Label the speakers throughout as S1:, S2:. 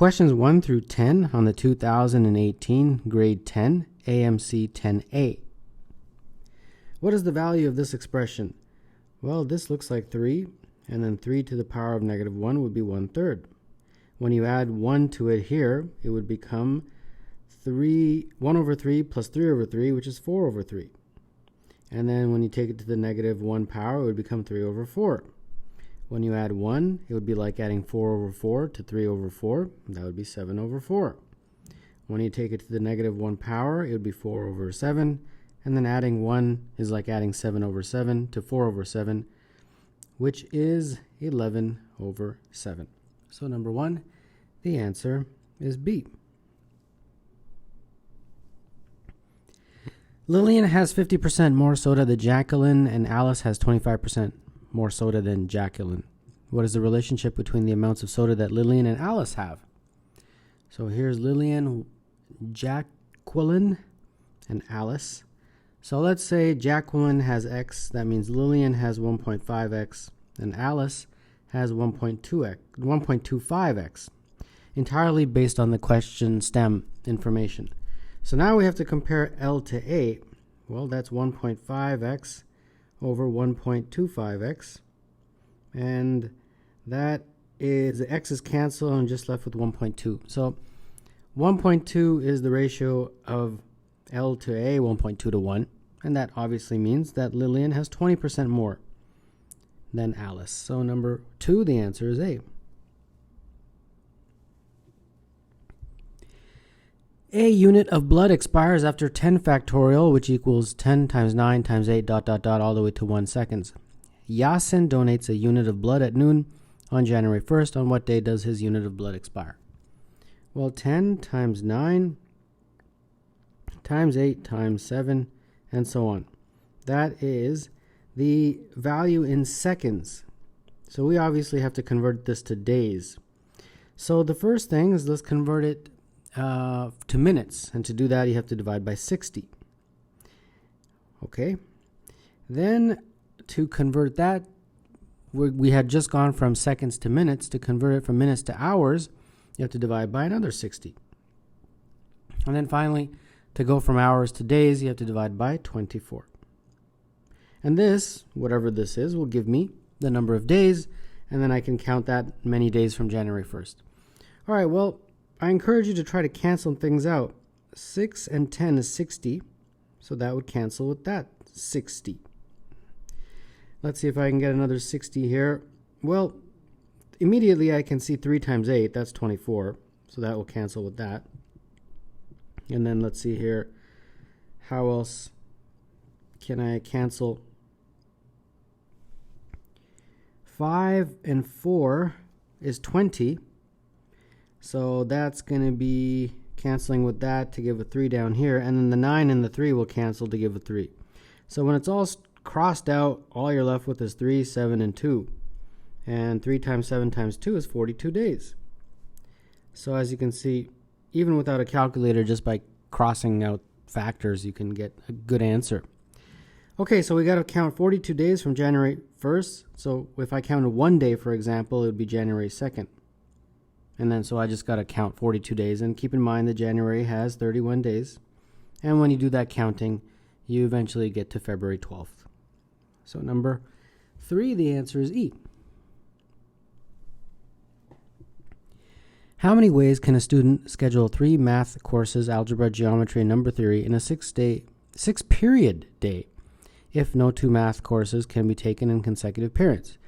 S1: questions 1 through 10 on the 2018 grade 10 AMC 10A. What is the value of this expression? Well, this looks like 3, and then 3 to the power of negative 1 would be 1/3. When you add 1 to it here, it would become 1/3 plus 3/3, which is 4/3. And then when you take it to the negative 1 power, it would become 3/4. When you add 1, it would be like adding 4/4 to 3/4. That would be 7/4. When you take it to the negative 1 power, it would be 4/7. And then adding 1 is like adding 7/7 to 4/7, which is 11/7. So number 1, the answer is B. Liliane has 50% more soda than Jacqueline, and Alice has 25% more soda than Jacqueline. What is the relationship between the amounts of soda that Liliane and Alice have? So here's Liliane, Jacqueline, and Alice. So let's say Jacqueline has X. That means Liliane has 1.5X, and Alice has 1.25X, entirely based on the question stem information. So now we have to compare L to A. Well, that's 1.5X over 1.25X. And that is, the X's cancel, and I'm just left with 1.2. So 1.2 is the ratio of L to A, 1.2 to 1. And that obviously means that Liliane has 20% more than Alice. So number 2, the answer is A. A unit of blood expires after 10 factorial, which equals 10 times 9 times 8 ... all the way to 1 seconds. Yasin donates a unit of blood at noon on January 1st. On what day does his unit of blood expire? Well, 10 times 9 times 8 times 7, and so on. That is the value in seconds. So we obviously have to convert this to days. So the first thing is, let's convert it to minutes, and to do that you have to divide by 60. Okay, then to convert that, we had just gone from seconds to minutes. To convert it from minutes to hours, you have to divide by another 60. And then finally, to go from hours to days, you have to divide by 24. And this, whatever this is, will give me the number of days, and then I can count that many days from January 1st. All right, well, I encourage you to try to cancel things out. 6 and 10 is 60, so that would cancel with that, 60. Let's see if I can get another 60 here. Well, immediately I can see 3 times 8, that's 24, so that will cancel with that. And then let's see here, how else can I cancel? 5 and 4 is 20. So that's going to be canceling with that to give a 3 down here. And then the 9 and the 3 will cancel to give a 3. So when it's all crossed out, all you're left with is 3, 7, and 2. And 3 times 7 times 2 is 42 days. So as you can see, even without a calculator, just by crossing out factors, you can get a good answer. Okay, so we got to count 42 days from January 1st. So if I counted 1 day, for example, it would be January 2nd. And then so I just got to count 42 days. And keep in mind that January has 31 days. And when you do that counting, you eventually get to February 12th. So number 3, the answer is E. How many ways can a student schedule 3 math courses, algebra, geometry, and number theory in a 6-period day if no 2 math courses can be taken in consecutive periods?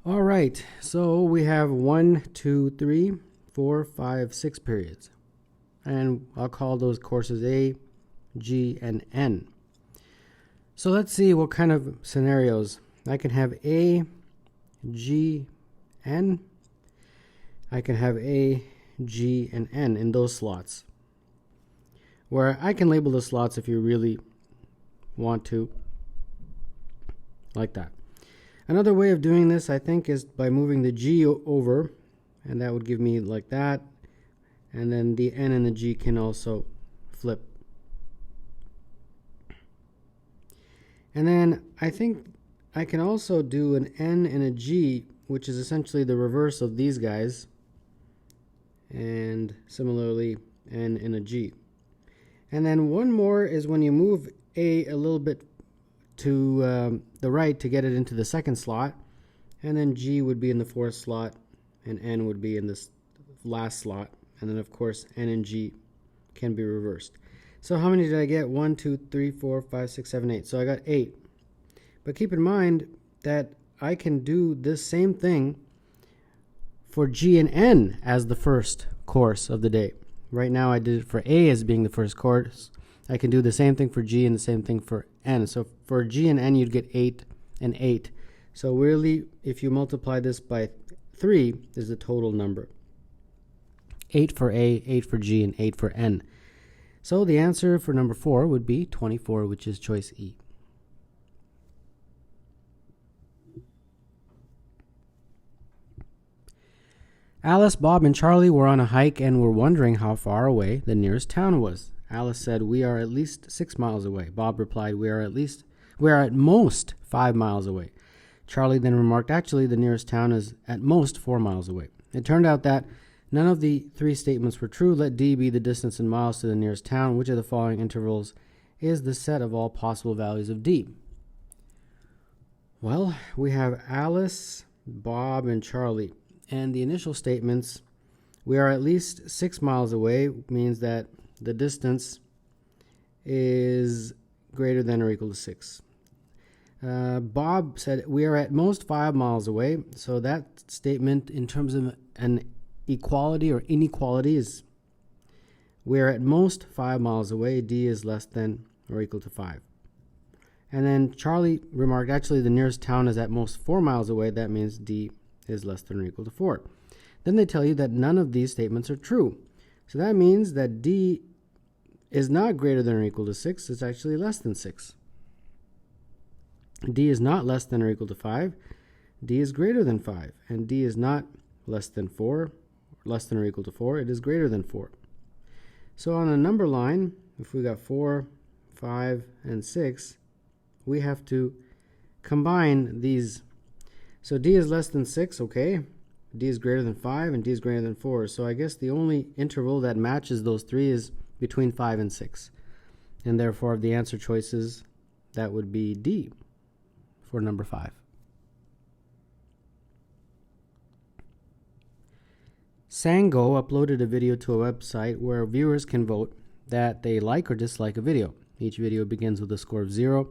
S1: All right, so we have 1, 2, 3, 4, 5, 6 periods. And I'll call those courses A, G, and N. So let's see what kind of scenarios. I can have A, G, N. I can have A, G, and N in those slots, where I can label the slots if you really want to, like that. Another way of doing this, I think, is by moving the G over, and that would give me like that, and then the N and the G can also flip. And then I think I can also do an N and a G, which is essentially the reverse of these guys. and similarly n in a g. And then one more is when you move a little bit to the right to get it into the second slot, and then g would be in the fourth slot and n would be in this last slot, and then of course n and g can be reversed. So how many did I get? 1, 2, 3, 4, 5, 6, 7, 8. So I got 8. But keep in mind that I can do this same thing for g and n as the first course of the day. Right now I did it for a as being the first course. I can do the same thing for g and the same thing for n. So for g and n you'd get 8 and 8. So really, if you multiply this by 3 is the total number. 8 for a, 8 for g, and 8 for n. So the answer for number 4 would be 24, which is choice E. Alice, Bob, and Charlie were on a hike and were wondering how far away the nearest town was. Alice said, "We are at least 6 miles away." Bob replied, "We are at most 5 miles away." Charlie then remarked, "Actually, the nearest town is at most 4 miles away." It turned out that none of the 3 statements were true. Let D be the distance in miles to the nearest town. Which of the following intervals is the set of all possible values of D? Well, we have Alice, Bob, and Charlie. And the initial statements, we are at least 6 miles away, means that the distance is greater than or equal to 6. Bob said, we are at most 5 miles away. So that statement in terms of an equality or inequality is we are at most 5 miles away. D is less than or equal to 5. And then Charlie remarked, actually the nearest town is at most 4 miles away. That means D is less than or equal to 4. Then they tell you that none of these statements are true. So that means that D is not greater than or equal to 6. It's actually less than 6. D is not less than or equal to 5. D is greater than 5. And D is not less than 4, less than or equal to 4. It is greater than 4. So on a number line, if we got 4, 5, and 6, we have to combine these. So D is less than 6, okay. D is greater than 5, and D is greater than 4. So I guess the only interval that matches those 3 is between 5 and 6. And therefore, the answer choices, that would be D for number 5. Sangho uploaded a video to a website where viewers can vote that they like or dislike a video. Each video begins with a score of 0,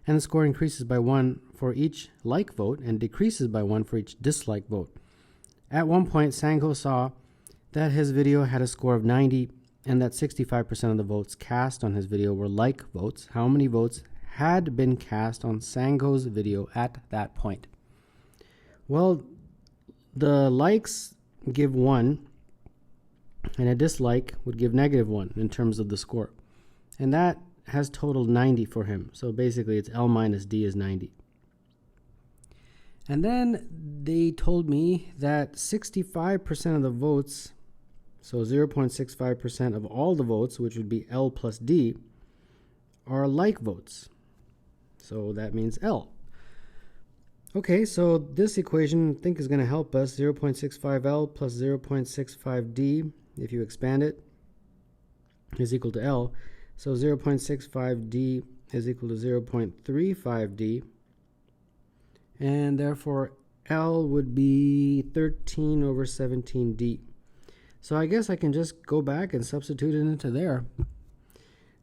S1: and the score increases by 1 for each like vote and decreases by 1 for each dislike vote. At one point, Sangho saw that his video had a score of 90 and that 65% of the votes cast on his video were like votes. How many votes had been cast on Sangho's video at that point? Well, the likes give 1 and a dislike would give -1 in terms of the score. And that has totaled 90 for him. So basically it's L minus D is 90. And then they told me that 65% of the votes, so 0.65% of all the votes, which would be L plus D, are like votes. So that means L. Okay, so this equation I think is going to help us. 0.65L plus 0.65D, if you expand it, is equal to L. So 0.65D is equal to 0.35D. And therefore, L would be 13 over 17D. So I guess I can just go back and substitute it into there.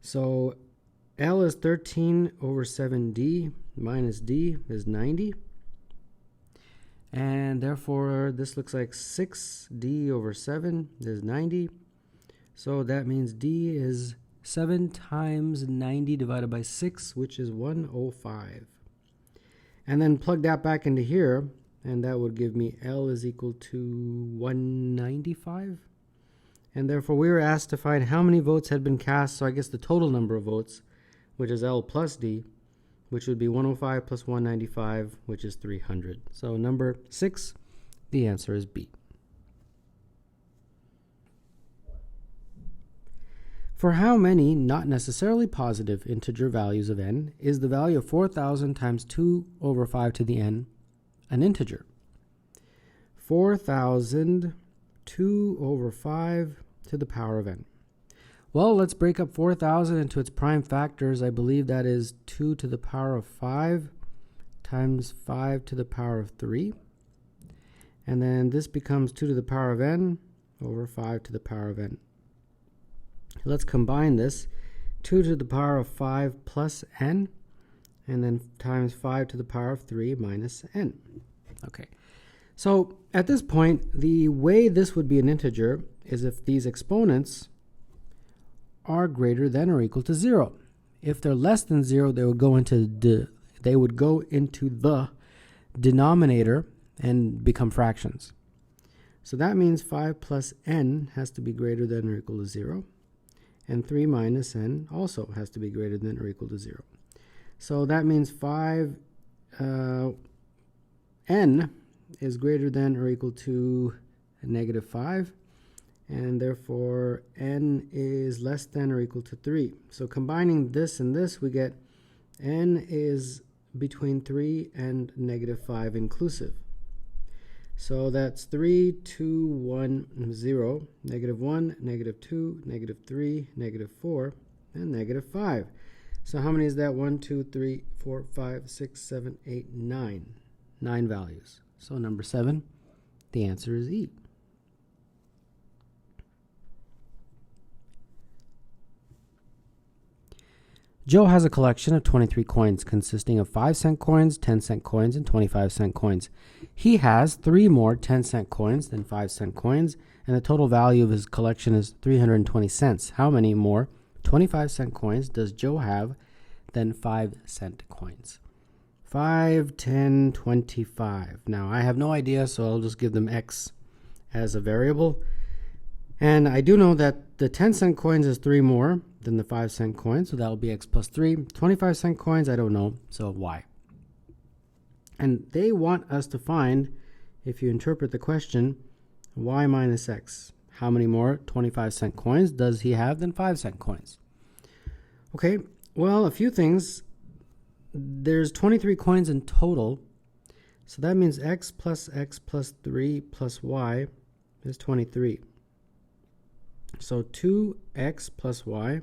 S1: So L is 13 over 7D minus D is 90. And therefore, this looks like 6D over 7 is 90. So that means D is 7 times 90 divided by 6, which is 105. And then plug that back into here, and that would give me L is equal to 195. And therefore, we were asked to find how many votes had been cast, so I guess the total number of votes, which is L plus D, which would be 105 plus 195, which is 300. So number 6, the answer is B. For how many not necessarily positive integer values of n is the value of 4,000 times 2 over 5 to the n an integer? 4,000 2 over 5 to the power of n. Well, let's break up 4,000 into its prime factors. I believe that is 2 to the power of 5 times 5 to the power of 3. And then this becomes 2 to the power of n over 5 to the power of n. Let's combine this. 2 to the power of 5 plus n, and then times 5 to the power of 3 minus n. Okay, so at this point, the way this would be an integer is if these exponents are greater than or equal to 0. If they're less than 0, they would go into the denominator and become fractions. So that means 5 plus n has to be greater than or equal to 0. And 3 minus n also has to be greater than or equal to 0. So that means n is greater than or equal to negative 5. And therefore, n is less than or equal to 3. So combining this and this, we get n is between 3 and negative 5 inclusive. So that's 3, 2, 1, 0, negative 1, negative 2, negative 3, negative 4, and negative 5. So how many is that? 1, 2, 3, 4, 5, 6, 7, 8, 9. 9 values. So number 7, the answer is E. Joe has a collection of 23 coins consisting of 5-cent coins, 10-cent coins, and 25-cent coins. He has 3 more 10-cent coins than 5-cent coins, and the total value of his collection is 320 cents. How many more 25-cent coins does Joe have than 5-cent coins? 5, 10, 25. Now, I have no idea, so I'll just give them X as a variable. And I do know that the 10-cent coins is 3 more than the 5-cent coins, so that will be X plus 3. 25-cent coins, I don't know, so Y. And they want us to find, if you interpret the question, Y minus X. How many more 25-cent coins does he have than 5-cent coins? Okay, well, a few things. There's 23 coins in total, so that means X plus 3 plus Y is 23. So 2x plus y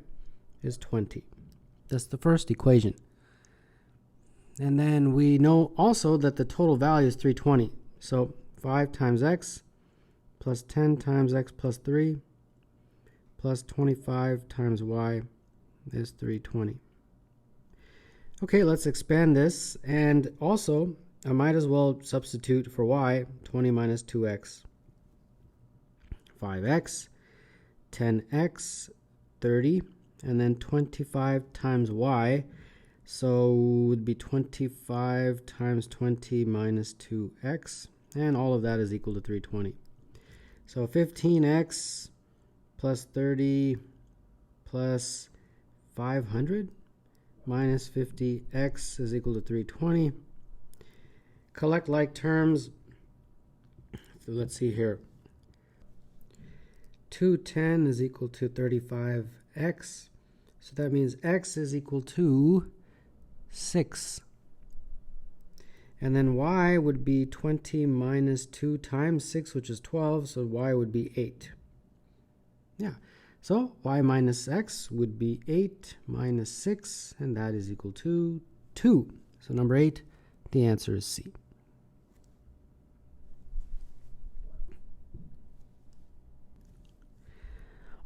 S1: is 20. That's the first equation. And then we know also that the total value is 320. So 5 times x plus 10 times x plus 3 plus 25 times y is 320. Okay, let's expand this. And also, I might as well substitute for y 20 minus 2x. 5x. 10x, 30, and then 25 times y, so it would be 25 times 20 minus 2x, and all of that is equal to 320. So 15x plus 30 plus 500 minus 50x is equal to 320. Collect like terms. So let's see here. 210 is equal to 35x. So that means x is equal to 6. And then y would be 20 minus 2 times 6, which is 12. So y would be 8. Yeah. So y minus x would be 8 minus 6, and that is equal to 2. So number 8, the answer is C.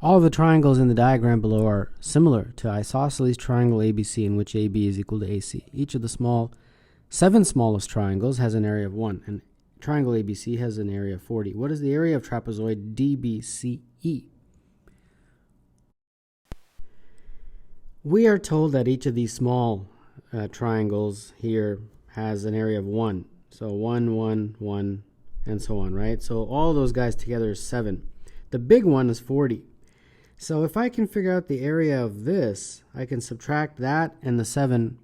S1: All of the triangles in the diagram below are similar to isosceles triangle ABC, in which AB is equal to AC. Each of the 7 smallest triangles has an area of 1, and triangle ABC has an area of 40. What is the area of trapezoid DBCE? We are told that each of these small triangles here has an area of 1. So 1, 1, 1, and so on, right? So all those guys together is 7. The big one is 40. So if I can figure out the area of this, I can subtract that and the 7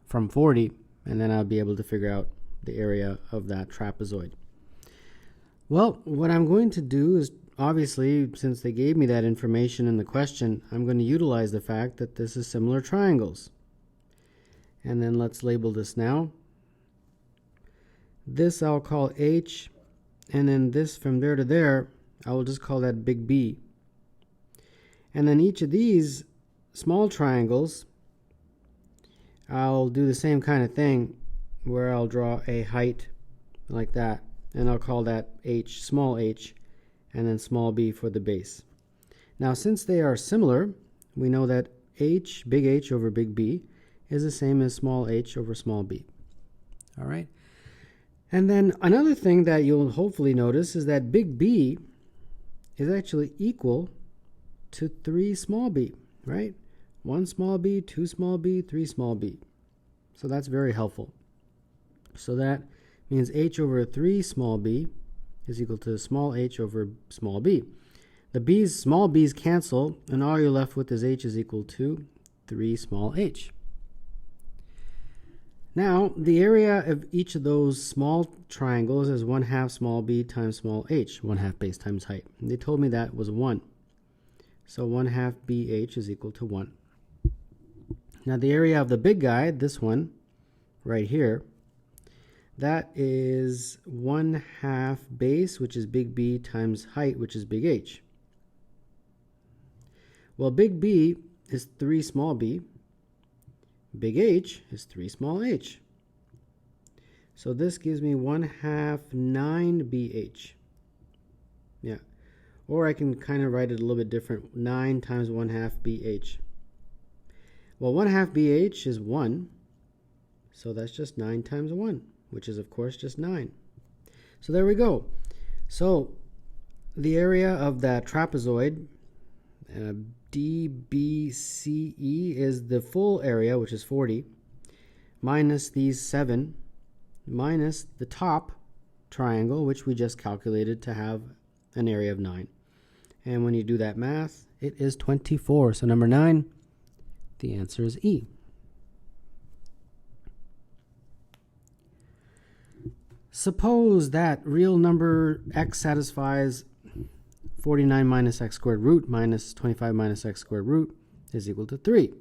S1: from 40, and then I'll be able to figure out the area of that trapezoid. Well, what I'm going to do is, obviously, since they gave me that information in the question, I'm going to utilize the fact that this is similar triangles. And then let's label this now. This I'll call H, and then this from there to there, I will just call that big B. And then each of these small triangles, I'll do the same kind of thing where I'll draw a height like that, and I'll call that h, small h, and then small b for the base. Now, since they are similar, we know that h, big H over big B, is the same as small h over small b. All right? And then another thing that you'll hopefully notice is that big B is actually equal to 3 small b, right? 1 small b, 2 small b, 3 small b. So that's very helpful. So that means h over 3 small b is equal to small h over small b. The small b's cancel, and all you're left with is h is equal to 3 small h. Now, the area of each of those small triangles is 1/2 small b times small h, 1/2 base times height. And they told me that was 1. So 1/2 bh is equal to 1. Now, the area of the big guy, this one, right here, that is 1/2 base, which is big B, times height, which is big H. Well, big B is 3 small b. Big H is 3 small h. So this gives me 1/2 9bh. Yeah. Or I can kind of write it a little bit different. 9 times 1/2 bh. Well, 1/2 bh is 1. So that's just 9 times 1, which is, of course, just 9. So there we go. So the area of that trapezoid, DBCE, is the full area, which is 40, minus these 7, minus the top triangle, which we just calculated to have an area of 9. And when you do that math, it is 24. So number 9, the answer is E. Suppose that real number x satisfies 49 minus x squared root minus 25 minus x squared root is equal to 3.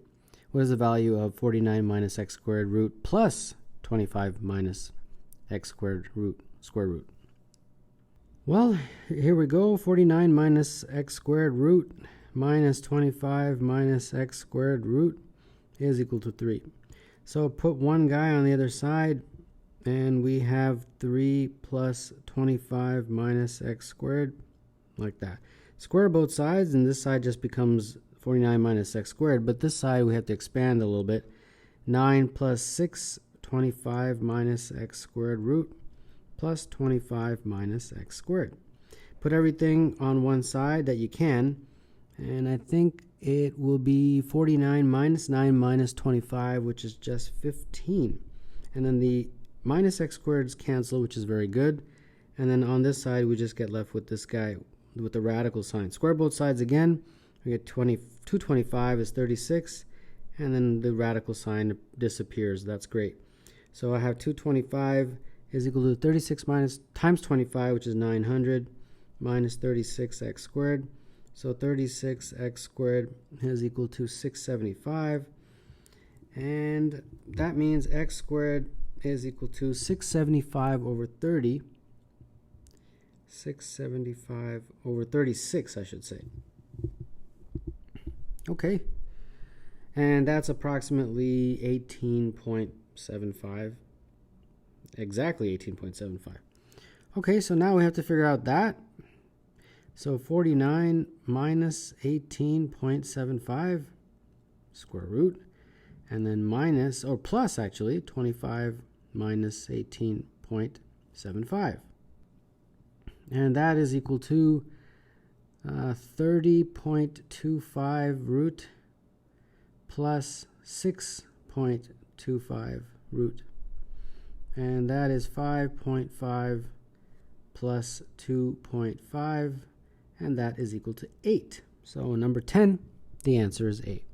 S1: What is the value of 49 minus x squared root plus 25 minus x squared root square root? Well, here we go. 49 minus x squared root minus 25 minus x squared root is equal to 3. So put one guy on the other side, and we have 3 plus 25 minus x squared, like that. Square both sides, and this side just becomes 49 minus x squared, but this side we have to expand a little bit. 9 plus 6, 25 minus x squared root plus 25 minus x squared. Put everything on one side that you can, and I think it will be 49 minus 9 minus 25, which is just 15. And then the minus x squareds cancel, which is very good. And then on this side, we just get left with this guy with the radical sign. Square both sides again. We get 225 is 36. And then the radical sign disappears. That's great. So I have 225 is equal to 36 times 25, which is 900, minus 36x squared. So 36x squared is equal to 675. And that means x squared is equal to 675 over 30. 675 over 36, I should say. Okay. And that's approximately 18.75. Exactly 18.75. Okay, so now we have to figure out that. So 49 minus 18.75 square root, and then minus, or plus actually, 25 minus 18.75. And that is equal to 30.25 root plus 6.25 root. And that is 5.5 plus 2.5, and that is equal to 8. So number 10, the answer is A.